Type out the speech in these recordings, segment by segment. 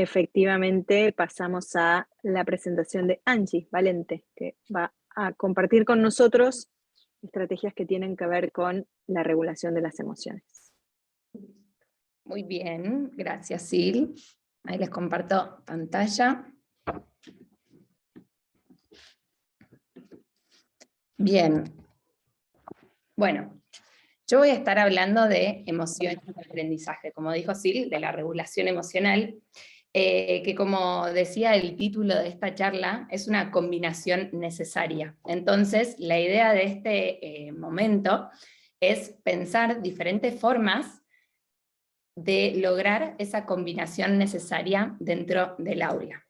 efectivamente pasamos a la presentación de Angie Valente, que va a compartir con nosotros estrategias que tienen que ver con la regulación de las emociones. Muy bien, gracias Sil. Ahí les comparto pantalla. Bien. Bueno, yo voy a estar hablando de emociones y aprendizaje, como dijo Sil, de la regulación emocional, que como decía el título de esta charla, es una combinación necesaria. Entonces, la idea de este momento es pensar diferentes formas de lograr esa combinación necesaria dentro del aula.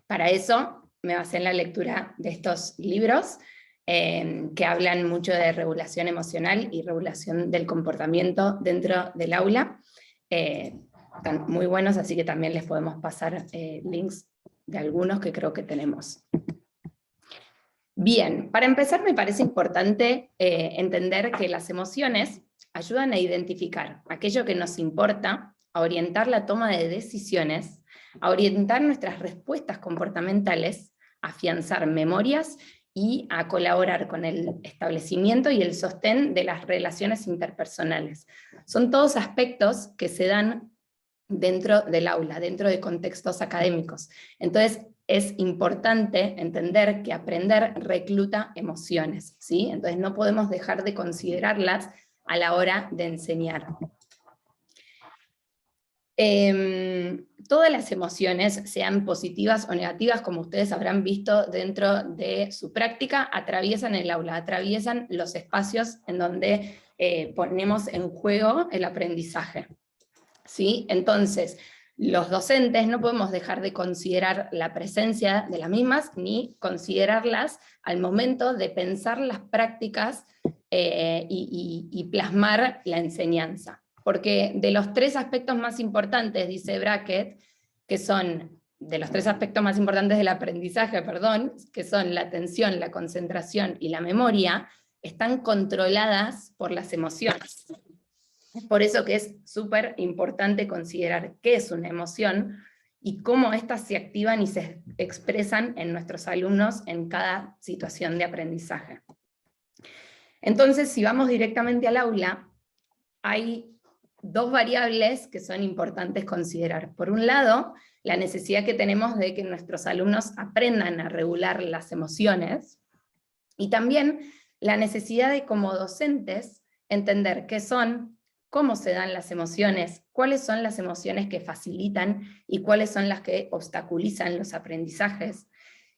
Para eso me basé en la lectura de estos libros que hablan mucho de regulación emocional y regulación del comportamiento dentro del aula. Están muy buenos, así que también les podemos pasar links de algunos que creo que tenemos. Bien, para empezar me parece importante entender que las emociones ayudan a identificar aquello que nos importa, a orientar la toma de decisiones, a orientar nuestras respuestas comportamentales, a afianzar memorias y a colaborar con el establecimiento y el sostén de las relaciones interpersonales. Son todos aspectos que se dan dentro del aula, dentro de contextos académicos. Entonces, es importante entender que aprender recluta emociones, ¿sí? Entonces no podemos dejar de considerarlas a la hora de enseñar. Todas las emociones, sean positivas o negativas, como ustedes habrán visto dentro de su práctica, atraviesan el aula, atraviesan los espacios en donde ponemos en juego el aprendizaje, ¿sí? Entonces, los docentes no podemos dejar de considerar la presencia de las mismas, ni considerarlas al momento de pensar las prácticas y plasmar la enseñanza. Porque de los tres aspectos más importantes, dice Brackett, que son, de los tres aspectos más importantes del aprendizaje, perdón, que son la atención, la concentración y la memoria, están controladas por las emociones. Es por eso que es súper importante considerar qué es una emoción y cómo éstas se activan y se expresan en nuestros alumnos en cada situación de aprendizaje. Entonces, si vamos directamente al aula, hay dos variables que son importantes considerar. Por un lado, la necesidad que tenemos de que nuestros alumnos aprendan a regular las emociones, y también la necesidad de, como docentes, entender qué son, cómo se dan las emociones, cuáles son las emociones que facilitan y cuáles son las que obstaculizan los aprendizajes,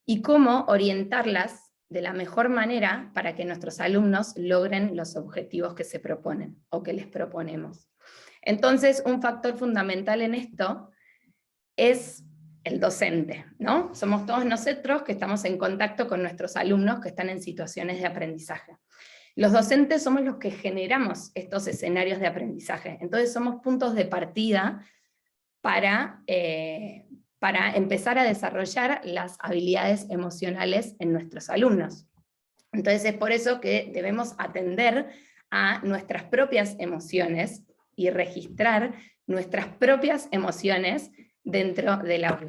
y cómo orientarlas de la mejor manera para que nuestros alumnos logren los objetivos que se proponen o que les proponemos. Entonces, un factor fundamental en esto es el docente, ¿no? Somos todos nosotros que estamos en contacto con nuestros alumnos que están en situaciones de aprendizaje. Los docentes somos los que generamos estos escenarios de aprendizaje, entonces somos puntos de partida para empezar a desarrollar las habilidades emocionales en nuestros alumnos. Entonces es por eso que debemos atender a nuestras propias emociones y registrar nuestras propias emociones dentro del aula.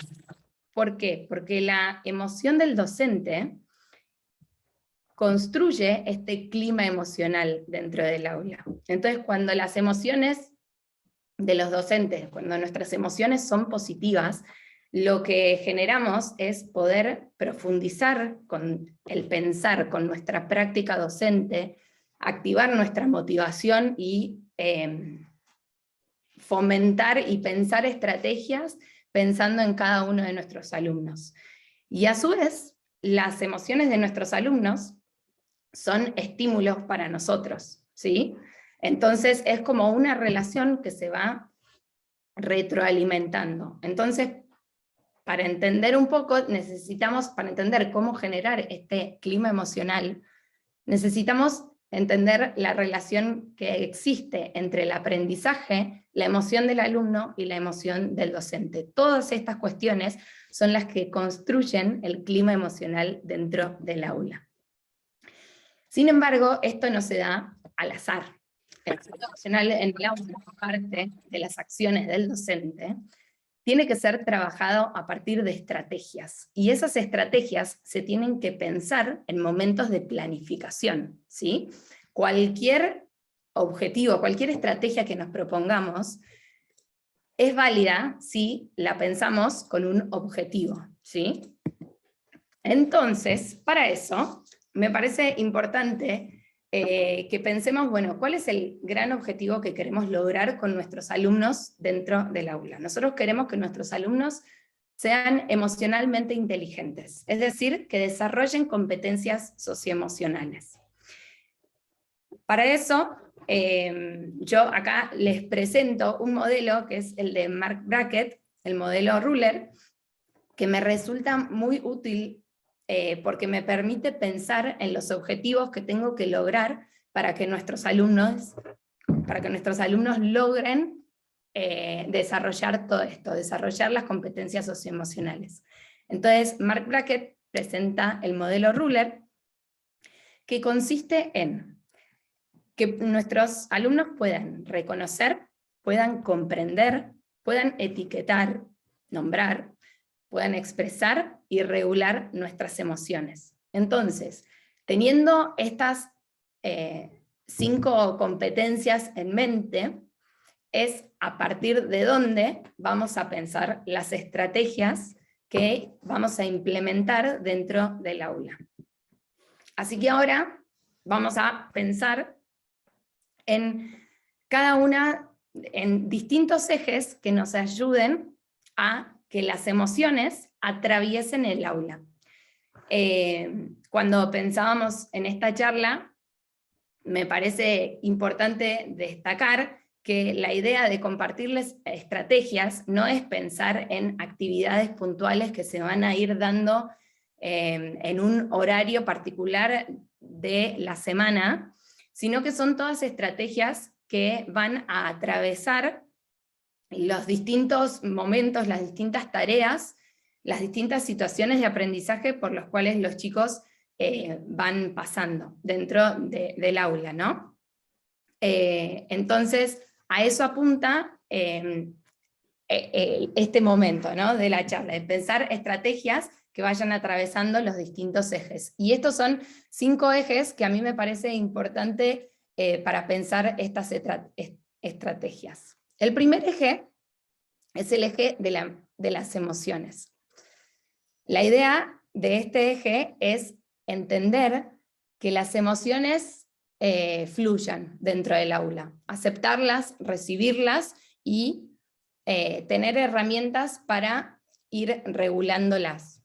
¿Por qué? Porque la emoción del docente construye este clima emocional dentro del aula. Entonces, cuando las emociones de los docentes, cuando nuestras emociones son positivas, lo que generamos es poder profundizar con el pensar, con nuestra práctica docente, activar nuestra motivación y fomentar y pensar estrategias pensando en cada uno de nuestros alumnos. Y a su vez, las emociones de nuestros alumnos son estímulos para nosotros, ¿sí? Entonces es como una relación que se va retroalimentando. Entonces, para entender un poco, para entender cómo generar este clima emocional, necesitamos entender la relación que existe entre el aprendizaje, la emoción del alumno y la emoción del docente. Todas estas cuestiones son las que construyen el clima emocional dentro del aula. Sin embargo, esto no se da al azar. El clima emocional en el aula es parte de las acciones del docente, tiene que ser trabajado a partir de estrategias, y esas estrategias se tienen que pensar en momentos de planificación, ¿sí? Cualquier objetivo, cualquier estrategia que nos propongamos, es válida si la pensamos con un objetivo, ¿sí? Entonces, para eso, me parece importante que pensemos, bueno, ¿cuál es el gran objetivo que queremos lograr con nuestros alumnos dentro del aula? Nosotros queremos que nuestros alumnos sean emocionalmente inteligentes, es decir, que desarrollen competencias socioemocionales. Para eso, yo acá les presento un modelo que es el de Marc Brackett, el modelo Ruler, que me resulta muy útil porque me permite pensar en los objetivos que tengo que lograr para que nuestros alumnos logren desarrollar todo esto, desarrollar las competencias socioemocionales. Entonces, Marc Brackett presenta el modelo Ruler, que consiste en que nuestros alumnos puedan reconocer, puedan comprender, puedan etiquetar, nombrar, puedan expresar y regular nuestras emociones. Entonces, teniendo estas 5 competencias en mente, es a partir de donde vamos a pensar las estrategias que vamos a implementar dentro del aula. Así que ahora vamos a pensar en cada una, en distintos ejes que nos ayuden a que las emociones atraviesen el aula. Cuando pensábamos en esta charla, me parece importante destacar que la idea de compartirles estrategias no es pensar en actividades puntuales que se van a ir dando en un horario particular de la semana, sino que son todas estrategias que van a atravesar los distintos momentos, las distintas tareas, las distintas situaciones de aprendizaje por los cuales los chicos van pasando dentro del aula, ¿no? Entonces, a eso apunta este momento, ¿no?, de la charla, de pensar estrategias que vayan atravesando los distintos ejes. Y estos son 5 ejes que a mí me parece importante para pensar estas estrategias. El primer eje es el eje de las emociones. La idea de este eje es entender que las emociones fluyan dentro del aula, aceptarlas, recibirlas y tener herramientas para ir regulándolas.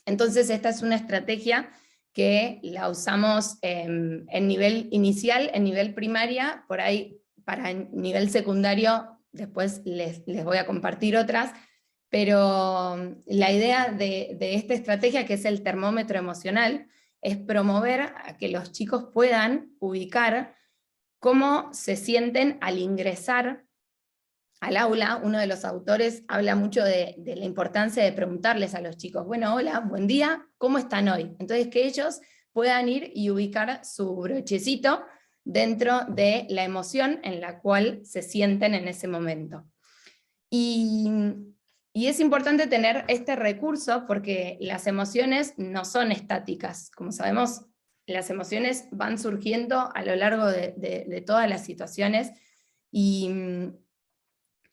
Entonces esta es una estrategia que la usamos en nivel inicial, en nivel primaria, por ahí para nivel secundario después les voy a compartir otras, pero la idea de esta estrategia, que es el termómetro emocional, es promover a que los chicos puedan ubicar cómo se sienten al ingresar al aula. Uno de los autores habla mucho de la importancia de preguntarles a los chicos, bueno, hola, buen día, ¿cómo están hoy? Entonces que ellos puedan ir y ubicar su brochecito dentro de la emoción en la cual se sienten en ese momento. Y es importante tener este recurso porque las emociones no son estáticas. Como sabemos, las emociones van surgiendo a lo largo de todas las situaciones, y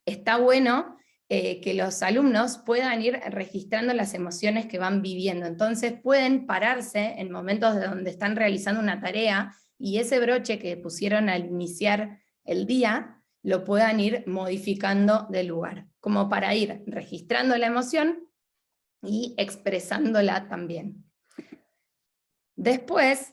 está bueno que los alumnos puedan ir registrando las emociones que van viviendo. Entonces pueden pararse en momentos de donde están realizando una tarea, y ese broche que pusieron al iniciar el día, lo puedan ir modificando de lugar, como para ir registrando la emoción y expresándola también. Después,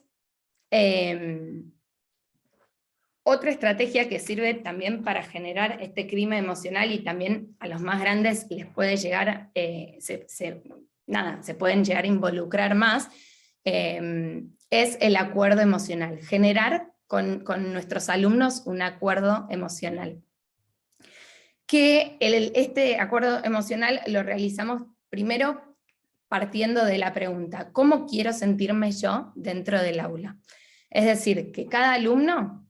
otra estrategia que sirve también para generar este clima emocional, y también a los más grandes les puede llegar, se pueden llegar a involucrar más, es el acuerdo emocional, generar con nuestros alumnos un acuerdo emocional. Que este acuerdo emocional lo realizamos primero partiendo de la pregunta, ¿cómo quiero sentirme yo dentro del aula? Es decir, que cada alumno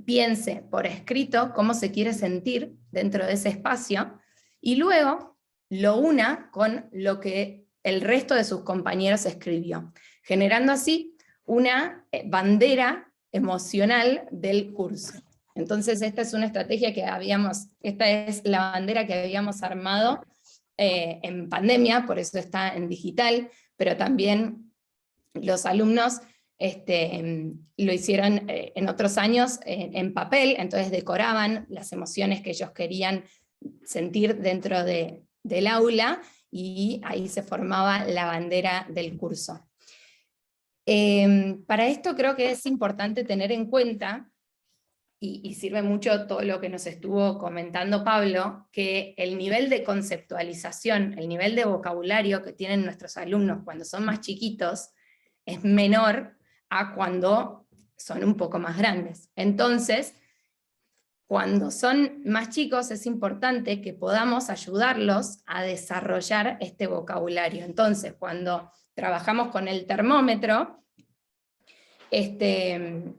piense por escrito cómo se quiere sentir dentro de ese espacio, y luego lo una con lo que el resto de sus compañeros escribió, generando así una bandera emocional del curso. Entonces esta es una estrategia que esta es la bandera que habíamos armado en pandemia, por eso está en digital, pero también los alumnos lo hicieron en otros años en papel, entonces decoraban las emociones que ellos querían sentir dentro del aula, y ahí se formaba la bandera del curso. Para esto creo que es importante tener en cuenta, y sirve mucho todo lo que nos estuvo comentando Pablo, que el nivel de conceptualización, el nivel de vocabulario que tienen nuestros alumnos cuando son más chiquitos, es menor a cuando son un poco más grandes. Entonces, cuando son más chicos es importante que podamos ayudarlos a desarrollar este vocabulario. Entonces, cuando trabajamos con el termómetro, en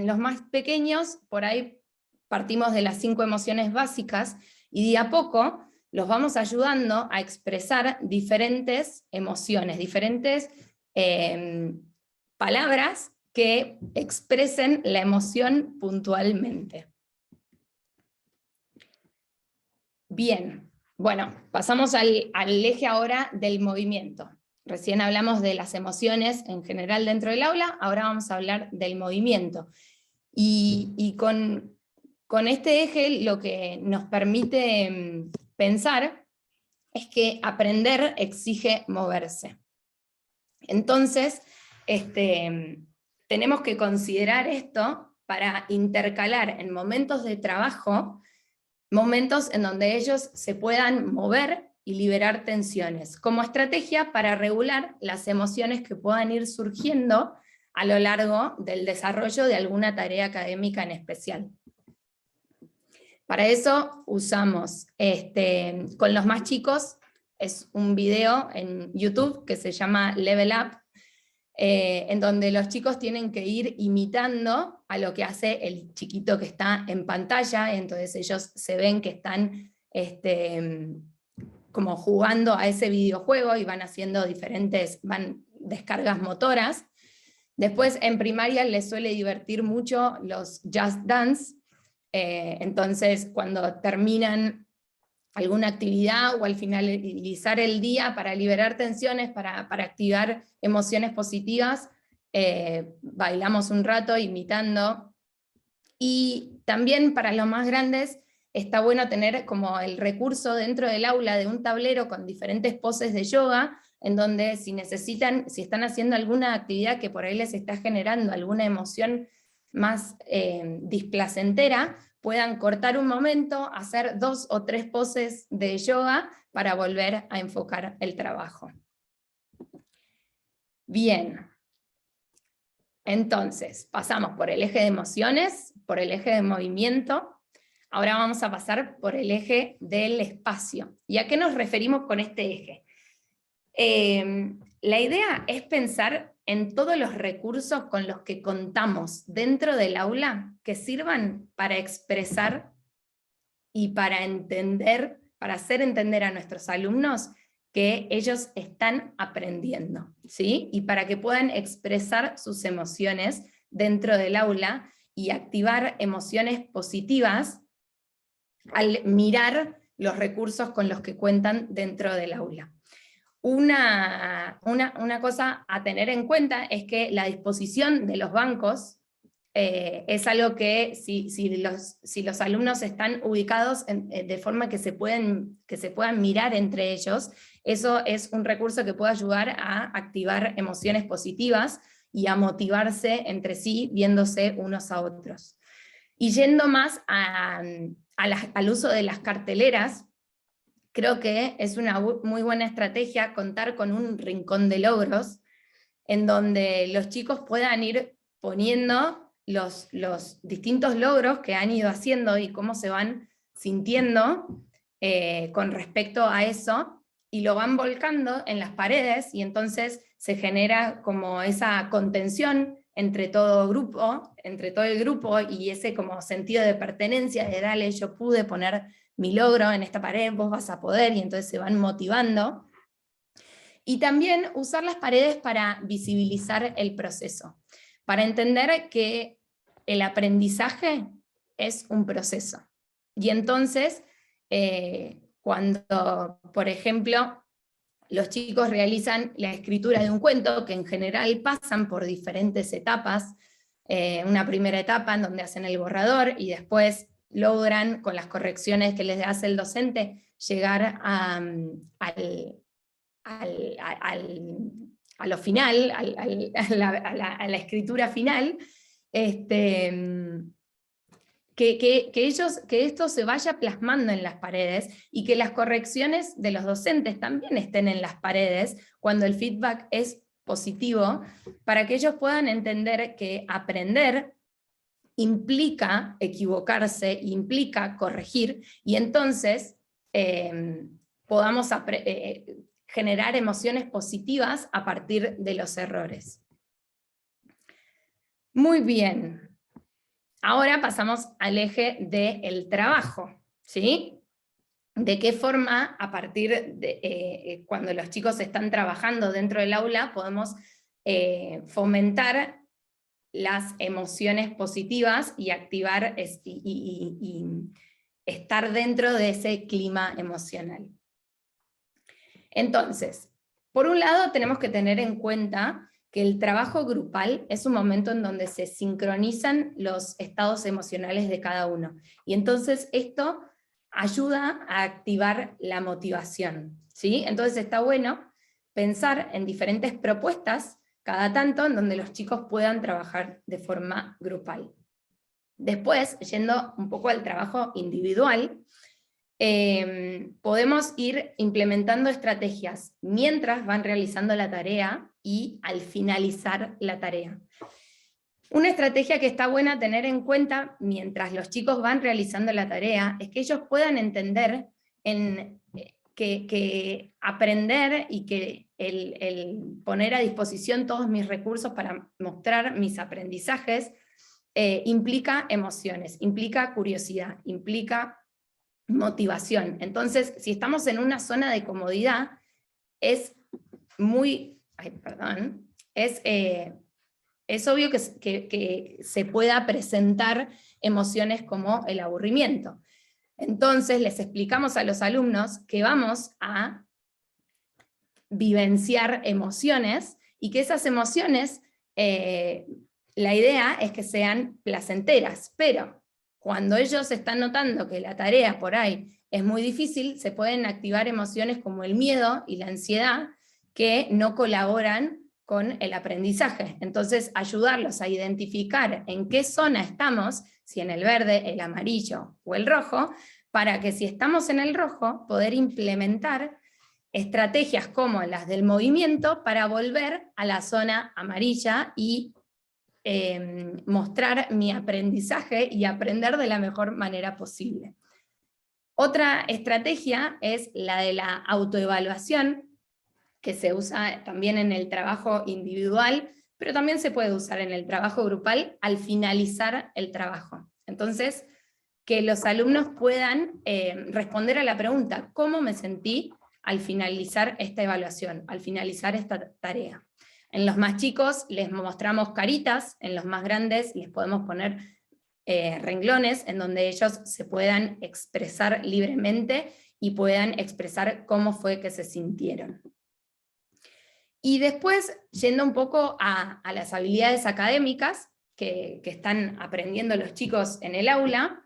los más pequeños, por ahí partimos de las 5 emociones básicas, y de a poco los vamos ayudando a expresar diferentes emociones, diferentes palabras que expresen la emoción puntualmente. Bien, bueno, pasamos al eje ahora del movimiento. Recién hablamos de las emociones en general dentro del aula, ahora vamos a hablar del movimiento. Y con este eje lo que nos permite pensar es que aprender exige moverse. Entonces, tenemos que considerar esto para intercalar en momentos de trabajo, momentos en donde ellos se puedan mover y liberar tensiones, como estrategia para regular las emociones que puedan ir surgiendo a lo largo del desarrollo de alguna tarea académica en especial. Para eso usamos, con los más chicos, es un video en YouTube que se llama Level Up, en donde los chicos tienen que ir imitando a lo que hace el chiquito que está en pantalla, entonces ellos se ven que están como jugando a ese videojuego y van haciendo descargas motoras. Después en primaria les suele divertir mucho los Just Dance, entonces cuando terminan alguna actividad o al finalizar el día para liberar tensiones, para activar emociones positivas, bailamos un rato imitando. Y también para los más grandes está bueno tener como el recurso dentro del aula de un tablero con diferentes poses de yoga, en donde si están haciendo alguna actividad que por ahí les está generando alguna emoción más displacentera, puedan cortar un momento, hacer 2 o 3 poses de yoga para volver a enfocar el trabajo. Bien, entonces pasamos por el eje de emociones, por el eje de movimiento, ahora vamos a pasar por el eje del espacio. ¿Y a qué nos referimos con este eje? La idea es pensar en todos los recursos con los que contamos dentro del aula que sirvan para expresar y para entender, para hacer entender a nuestros alumnos que ellos están aprendiendo, ¿sí? Y para que puedan expresar sus emociones dentro del aula y activar emociones positivas al mirar los recursos con los que cuentan dentro del aula. Una cosa a tener en cuenta es que la disposición de los bancos es algo que si los alumnos están ubicados de forma que se puedan mirar entre ellos, eso es un recurso que puede ayudar a activar emociones positivas y a motivarse entre sí, viéndose unos a otros. Y yendo más al uso de las carteleras, creo que es una muy buena estrategia contar con un rincón de logros, en donde los chicos puedan ir poniendo los distintos logros que han ido haciendo y cómo se van sintiendo con respecto a eso, y lo van volcando en las paredes, y entonces se genera como esa contención entre todo el grupo, y ese como sentido de pertenencia, de dale, yo pude poner mi logro en esta pared, vos vas a poder, y entonces se van motivando. Y también usar las paredes para visibilizar el proceso, para entender que el aprendizaje es un proceso. Y entonces, cuando, por ejemplo, los chicos realizan la escritura de un cuento, que en general pasan por diferentes etapas, una primera etapa en donde hacen el borrador, y después logran, con las correcciones que les hace el docente, llegar a lo final, a la escritura final, que esto se vaya plasmando en las paredes, y que las correcciones de los docentes también estén en las paredes cuando el feedback es positivo, para que ellos puedan entender que aprender implica equivocarse, implica corregir, y entonces podamos generar emociones positivas a partir de los errores. Muy bien. Ahora pasamos al eje del trabajo, ¿sí? De qué forma, a partir de cuando los chicos están trabajando dentro del aula, podemos fomentar las emociones positivas y activar y estar dentro de ese clima emocional. Entonces, por un lado tenemos que tener en cuenta que el trabajo grupal es un momento en donde se sincronizan los estados emocionales de cada uno. Y entonces esto ayuda a activar la motivación, ¿sí? Entonces está bueno pensar en diferentes propuestas cada tanto en donde los chicos puedan trabajar de forma grupal. Después, yendo un poco al trabajo individual, podemos ir implementando estrategias mientras van realizando la tarea y al finalizar la tarea. Una estrategia que está buena tener en cuenta mientras los chicos van realizando la tarea es que ellos puedan entender que aprender y que el poner a disposición todos mis recursos para mostrar mis aprendizajes implica emociones, implica curiosidad, implica motivación. Entonces, si estamos en una zona de comodidad, es obvio que se pueda presentar emociones como el aburrimiento. Entonces les explicamos a los alumnos que vamos a vivenciar emociones, y que esas emociones, la idea es que sean placenteras, pero cuando ellos están notando que la tarea por ahí es muy difícil, se pueden activar emociones como el miedo y la ansiedad, que no colaboran con el aprendizaje. Entonces, ayudarlos a identificar en qué zona estamos, si en el verde, el amarillo o el rojo, para que si estamos en el rojo, poder implementar estrategias como las del movimiento para volver a la zona amarilla y mostrar mi aprendizaje y aprender de la mejor manera posible. Otra estrategia es la de la autoevaluación, que se usa también en el trabajo individual, pero también se puede usar en el trabajo grupal al finalizar el trabajo. Entonces, que los alumnos puedan responder a la pregunta, ¿cómo me sentí al finalizar esta evaluación, al finalizar esta tarea? En los más chicos les mostramos caritas, en los más grandes les podemos poner renglones en donde ellos se puedan expresar libremente y puedan expresar cómo fue que se sintieron. Y después, yendo un poco a las habilidades académicas que están aprendiendo los chicos en el aula,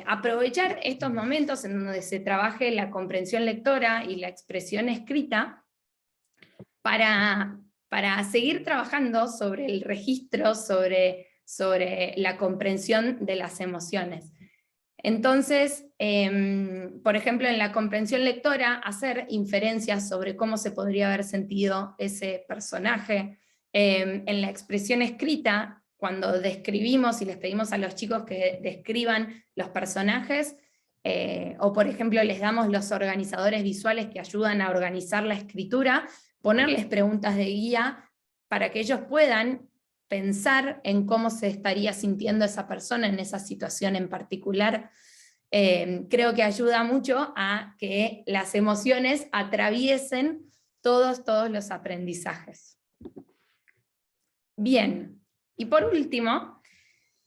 aprovechar estos momentos en donde se trabaje la comprensión lectora y la expresión escrita para seguir trabajando sobre el registro, sobre la comprensión de las emociones. Entonces, por ejemplo, en la comprensión lectora, hacer inferencias sobre cómo se podría haber sentido ese personaje. En la expresión escrita, cuando describimos y les pedimos a los chicos que describan los personajes, o por ejemplo les damos los organizadores visuales que ayudan a organizar la escritura, ponerles preguntas de guía para que ellos puedan pensar en cómo se estaría sintiendo esa persona en esa situación en particular. Creo que ayuda mucho a que las emociones atraviesen todos los aprendizajes. Bien, y por último,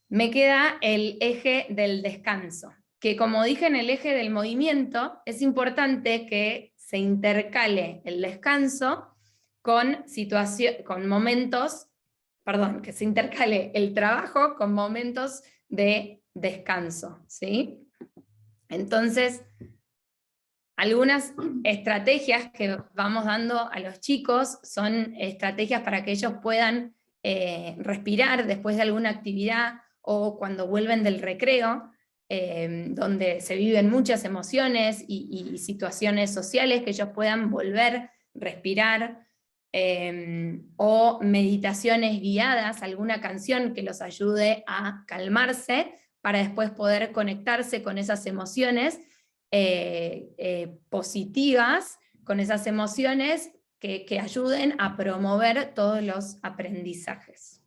me queda el eje del descanso, que como dije en el eje del movimiento, es importante que se intercale el descanso con momentos, perdón, que se intercale el trabajo con momentos de descanso, ¿sí? Entonces, algunas estrategias que vamos dando a los chicos son estrategias para que ellos puedan respirar después de alguna actividad o cuando vuelven del recreo, donde se viven muchas emociones y situaciones sociales, que ellos puedan volver, respirar, o meditaciones guiadas, alguna canción que los ayude a calmarse para después poder conectarse con esas emociones positivas, con esas emociones que ayuden a promover todos los aprendizajes.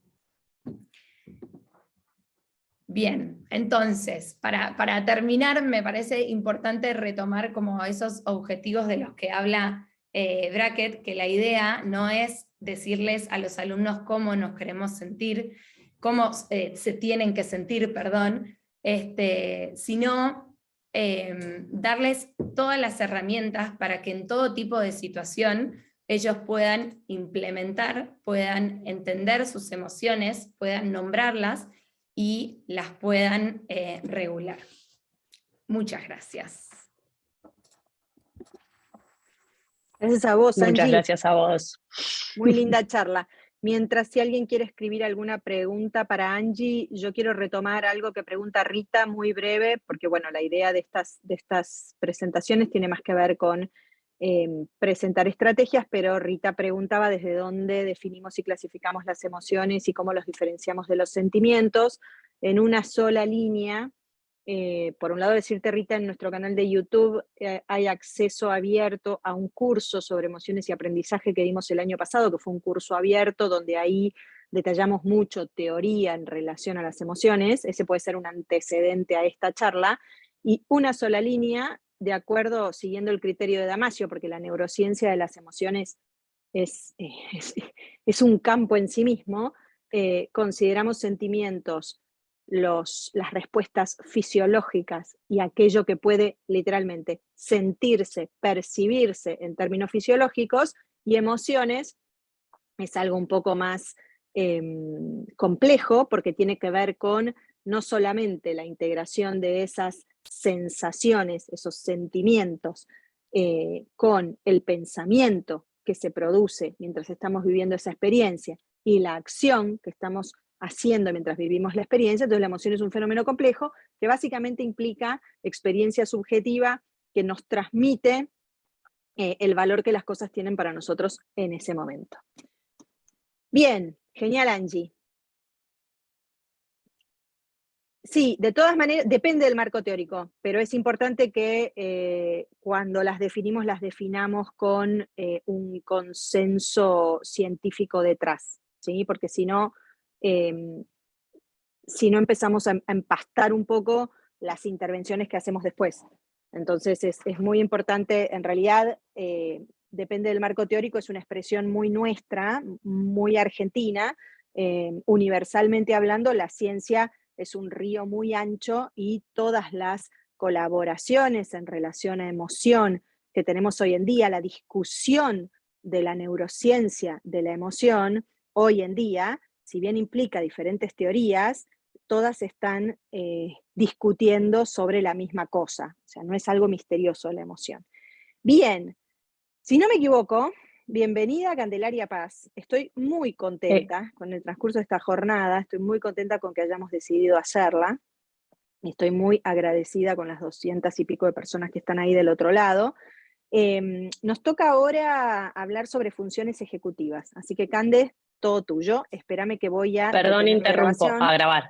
Bien, entonces, para terminar, me parece importante retomar como esos objetivos de los que habla Brackett, que la idea no es decirles a los alumnos cómo nos queremos sentir, cómo se tienen que sentir, perdón, sino darles todas las herramientas para que en todo tipo de situación ellos puedan implementar, puedan entender sus emociones, puedan nombrarlas, y las puedan regular. Muchas gracias. Gracias a vos, Angie. Muchas gracias a vos. Muy linda charla. Mientras, si alguien quiere escribir alguna pregunta para Angie, yo quiero retomar algo que pregunta Rita, muy breve, porque bueno, la idea de estas presentaciones tiene más que ver con presentar estrategias, pero Rita preguntaba desde dónde definimos y clasificamos las emociones y cómo los diferenciamos de los sentimientos en una sola línea. Por un lado, decirte, Rita, en nuestro canal de YouTube hay acceso abierto a un curso sobre emociones y aprendizaje que dimos el año pasado, que fue un curso abierto donde ahí detallamos mucho teoría en relación a las emociones. Ese puede ser un antecedente a esta charla. Y una sola línea, de acuerdo, siguiendo el criterio de Damasio, porque la neurociencia de las emociones es un campo en sí mismo, consideramos sentimientos las respuestas fisiológicas y aquello que puede literalmente sentirse, percibirse en términos fisiológicos, y emociones es algo un poco más complejo, porque tiene que ver con no solamente la integración de esas sensaciones, esos sentimientos, con el pensamiento que se produce mientras estamos viviendo esa experiencia y la acción que estamos haciendo mientras vivimos la experiencia. Entonces la emoción es un fenómeno complejo que básicamente implica experiencia subjetiva que nos transmite el valor que las cosas tienen para nosotros en ese momento. Bien, genial, Angie. Sí, de todas maneras, depende del marco teórico, pero es importante que cuando las definamos con un consenso científico detrás, ¿sí? Porque si no empezamos a empastar un poco las intervenciones que hacemos después. Entonces es muy importante, en realidad depende del marco teórico, es una expresión muy nuestra, muy argentina. Universalmente hablando, la ciencia es un río muy ancho y todas las colaboraciones en relación a emoción que tenemos hoy en día, la discusión de la neurociencia de la emoción hoy en día, si bien implica diferentes teorías, todas están discutiendo sobre la misma cosa. O sea, no es algo misterioso la emoción. Bien, si no me equivoco, bienvenida Candelaria Paz. Estoy muy contenta con el transcurso de esta jornada, estoy muy contenta con que hayamos decidido hacerla. Estoy muy agradecida con las 200 y pico de personas que están ahí del otro lado. Nos toca ahora hablar sobre funciones ejecutivas, así que Cande, todo tuyo. Espérame que voy a... Perdón, interrumpo, a grabar.